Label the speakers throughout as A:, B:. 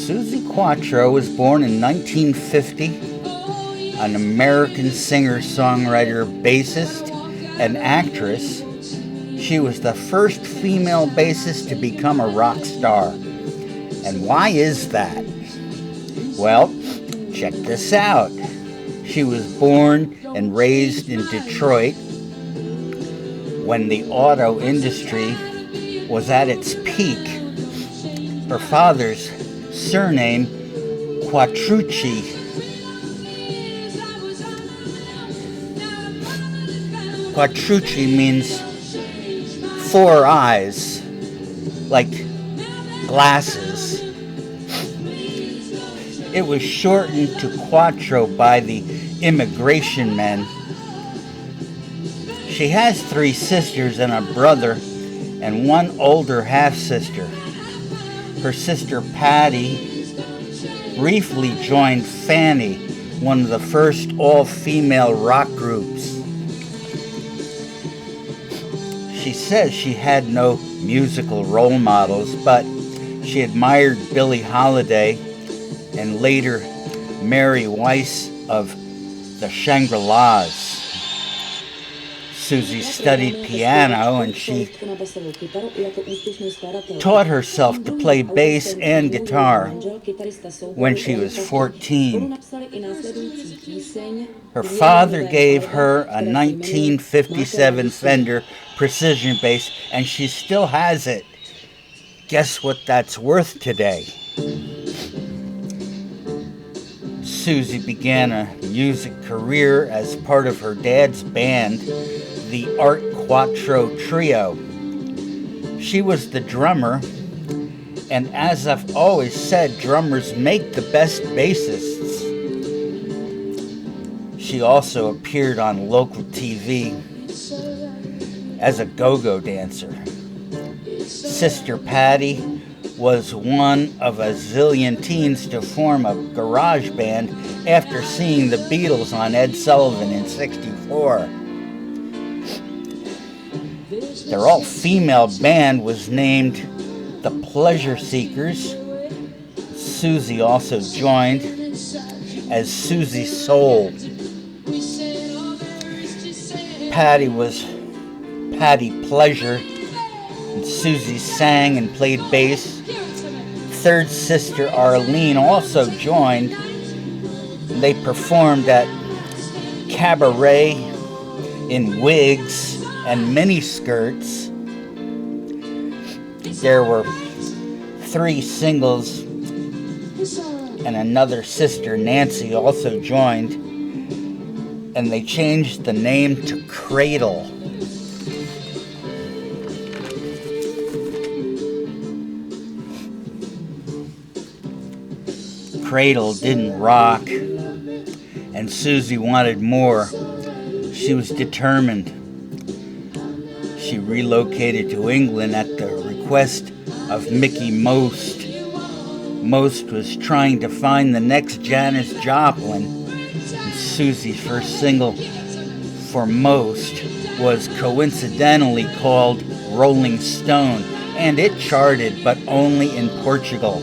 A: Suzi Quatro was born in 1950, an American singer, songwriter, bassist, and actress. She was the first female bassist to become a rock star. And why is that? Well, check this out. She was born and raised in Detroit when the auto industry was at its peak. Her father's surname, Quatrucci, means four eyes, like glasses. It was shortened to Quatro by the immigration men. She has 3 sisters and a brother and one older half-sister. Her sister Patty briefly joined Fanny, one of the first all-female rock groups. She says she had no musical role models, but she admired Billie Holiday and later Mary Weiss of the Shangri-Las. Suzi studied piano and she taught herself to play bass and guitar when she was 14. Her father gave her a 1957 Fender Precision bass and she still has it. Guess what that's worth today? Suzi began a music career as part of her dad's band, the Art Quatro Trio. She was the drummer, and as I've always said, drummers make the best bassists. She also appeared on local TV as a go-go dancer. Sister Patty was one of a zillion teens to form a garage band after seeing the Beatles on Ed Sullivan in '64. Their all-female band was named the Pleasure Seekers. Suzi also joined as Suzi Soul. Patty was Patty Pleasure, and Suzi sang and played bass. Third sister Arlene also joined. They performed at cabaret in wigs and miniskirts. There were 3 singles, and another sister, Nancy, also joined, and they changed the name to Cradle. Cradle didn't rock, and Suzi wanted more. She was determined. She relocated to England at the request of Mickey Most. Most was trying to find the next Janis Joplin. And Suzi's first single for Most was coincidentally called Rolling Stone, and it charted, but only in Portugal.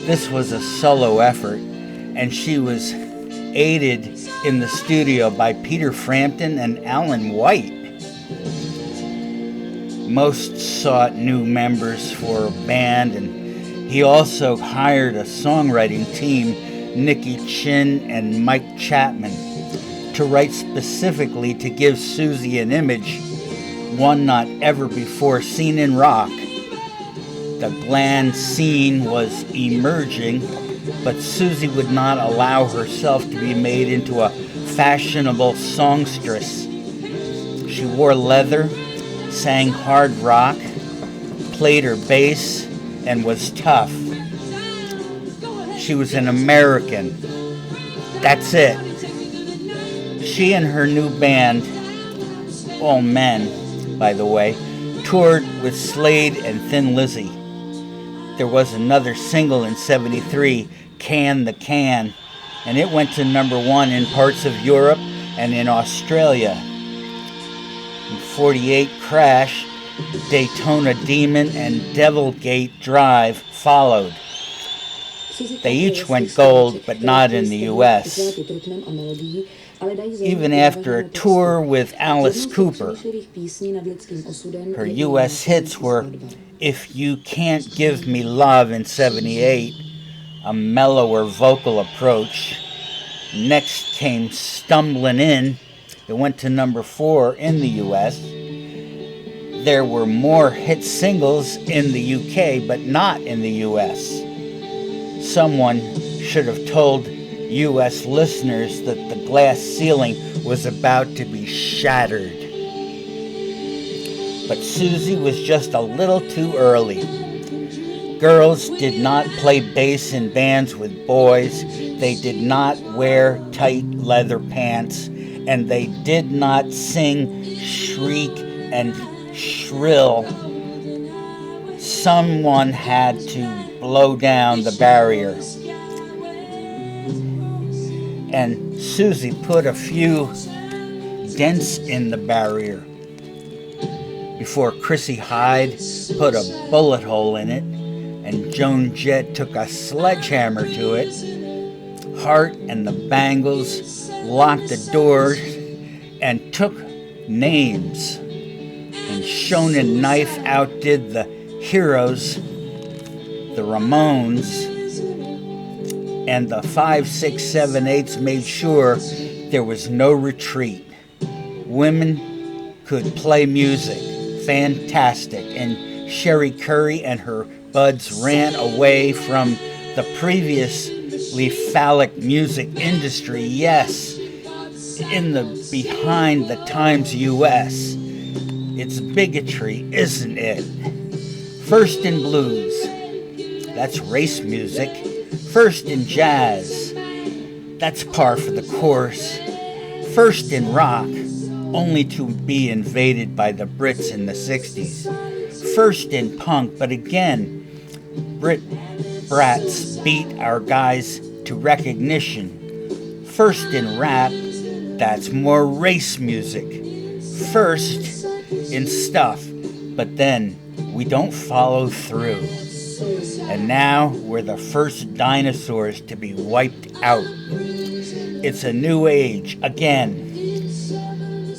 A: This was a solo effort, and she was aided in the studio by Peter Frampton and Alan White. Most sought new members for a band, and he also hired a songwriting team, Nicky Chin and Mike Chapman, to write specifically to give Suzi an image, one not ever before seen in rock. The glam scene was emerging, but Suzi would not allow herself to be made into a fashionable songstress. She wore leather, sang hard rock, played her bass, and was tough. She was an American. That's it. She and her new band, all men, by the way, toured with Slade and Thin Lizzy. There was another single in '73, Can the Can, and it went to #1 in parts of Europe and in Australia. In '48, Crash, Daytona Demon, and Devilgate Drive followed. They each went gold, but not in the US. Even after a tour with Alice Cooper, her US hits were If You Can't Give Me Love in 78, a mellower vocal approach. Next came Stumbling In. It went to number 4 in the US. There were more hit singles in the UK, but not in the US. Someone should have told US listeners that the glass ceiling was about to be shattered. But Suzi was just a little too early. Girls did not play bass in bands with boys. They did not wear tight leather pants. And they did not sing, shriek, and shrill. Someone had to blow down the barrier. And Suzi put a few dents in the barrier before Chrissy Hyde put a bullet hole in it, and Joan Jett took a sledgehammer to it. Hart and the Bangles locked the doors and took names. And Shonen Knife outdid the Heroes, the Ramones, and the 5, 6, 7, 8s made sure there was no retreat. Women could play music, fantastic, and Sherry Curry and her buds ran away from the previously phallic music industry, yes, in the behind the times US. It's bigotry, isn't it? First in blues, that's race music. First in jazz, that's par for the course. First in rock, only to be invaded by the Brits in the 60s. First in punk, but again, Brit brats beat our guys to recognition. First in rap, that's more race music. First in stuff, but then we don't follow through. And now we're the first dinosaurs to be wiped out. It's a new age again.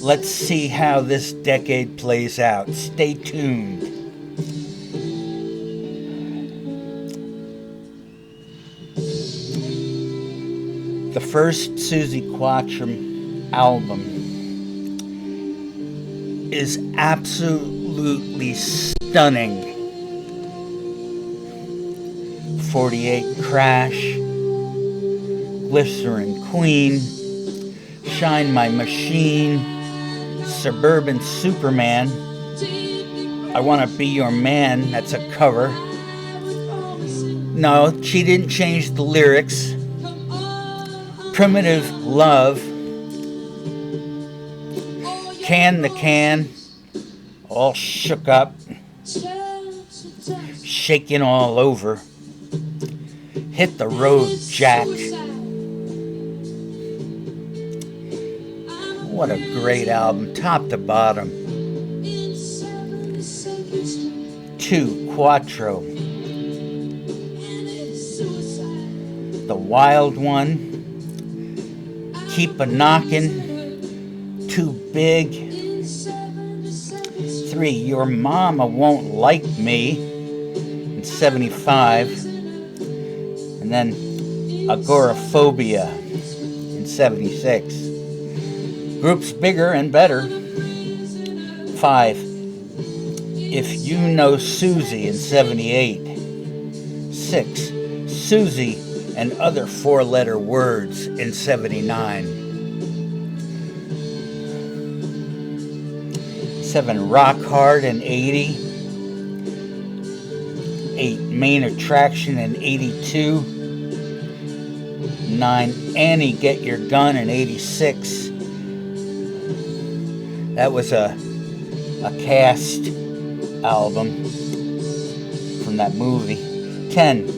A: Let's see how this decade plays out. Stay tuned. The first Suzi Quatro album is absolutely stunning. 48 Crash, Glycerin Queen, Shine My Machine, Suburban Superman, I Wanna Be Your Man, that's a cover. No, she didn't change the lyrics. Primitive Love, Can the Can, All Shook Up, Shaking All Over, Hit the Road, Jack. What a great album, top to bottom. 2, Quatro. The Wild One, Keep a Knockin', Too Big. 3, Your Mama Won't Like Me, in 75. And then Agoraphobia in 76. Groups bigger and better. 5, If You Know Suzi in 78. 6, Suzi and Other 4-letter Words in 79. 7, Rock Hard in 80. 8, Main Attraction in 82. 9, Annie Get Your Gun in 86. That was a cast album from that movie. 10,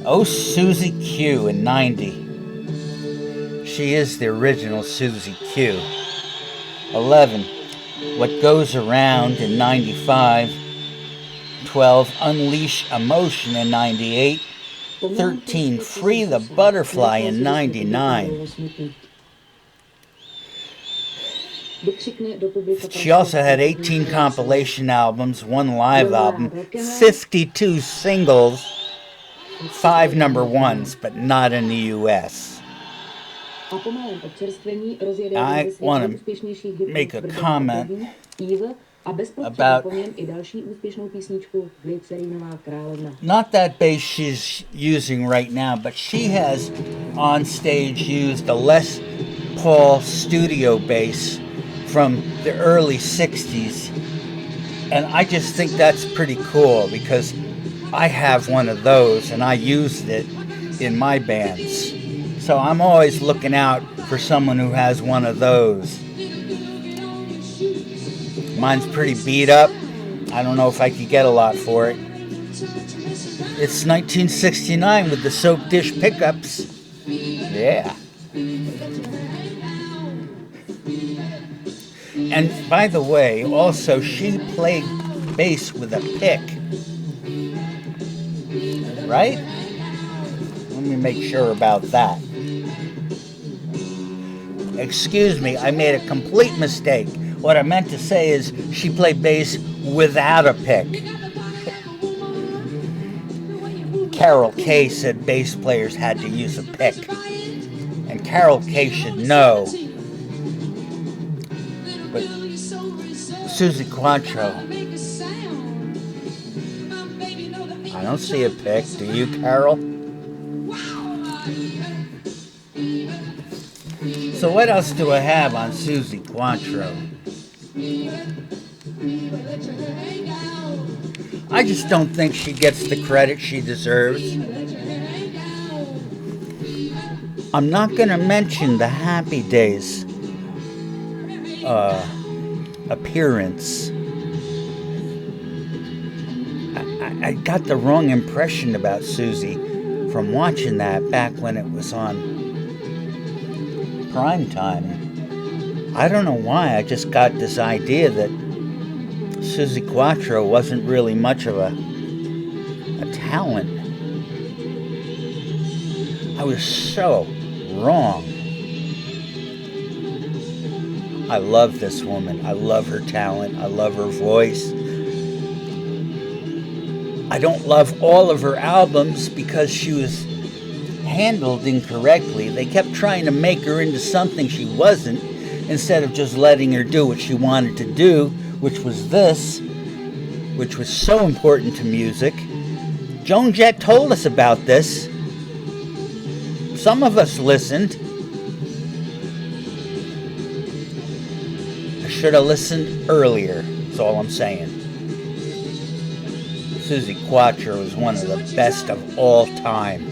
A: Oh Suzi Q in 90. She is the original Suzi Q. 11, What Goes Around in 95. 12, Unleash Emotion in 98. 13, Free the Butterfly in 99. She also had 18 compilation albums, 1 live album, 52 singles, 5 number ones, but not in the US. I want to make a comment about not that bass she's using right now, but she has on stage used a Les Paul studio bass from the early 60s, and I just think that's pretty cool because I have one of those and I used it in my bands, so I'm always looking out for someone who has one of those. Mine's pretty beat up. I don't know if I could get a lot for it. It's 1969 with the soap dish pickups. Yeah. And by the way, also she played bass with a pick. Right? Let me make sure about that. Excuse me, I made a complete mistake. What I meant to say is she played bass without a pick. Carol Kay said bass players had to use a pick. And Carol Kay should know. But Suzi Quatro, I don't see a pick. Do you, Carol? So what else do I have on Suzi Quatro? I just don't think she gets the credit she deserves. I'm not going to mention the Happy Days appearance. I got the wrong impression about Suzi from watching that back when it was on prime time. I don't know why, I just got this idea that Suzi Quatro wasn't really much of a talent. I was so wrong. I love this woman. I love her talent. I love her voice. I don't love all of her albums because she was handled incorrectly. They kept trying to make her into something she wasn't instead of just letting her do what she wanted to do, which was this, which was so important to music. Joan Jett told us about this. Some of us listened. I should have listened earlier, that's all I'm saying. Suzi Quatro is one of the best of all time.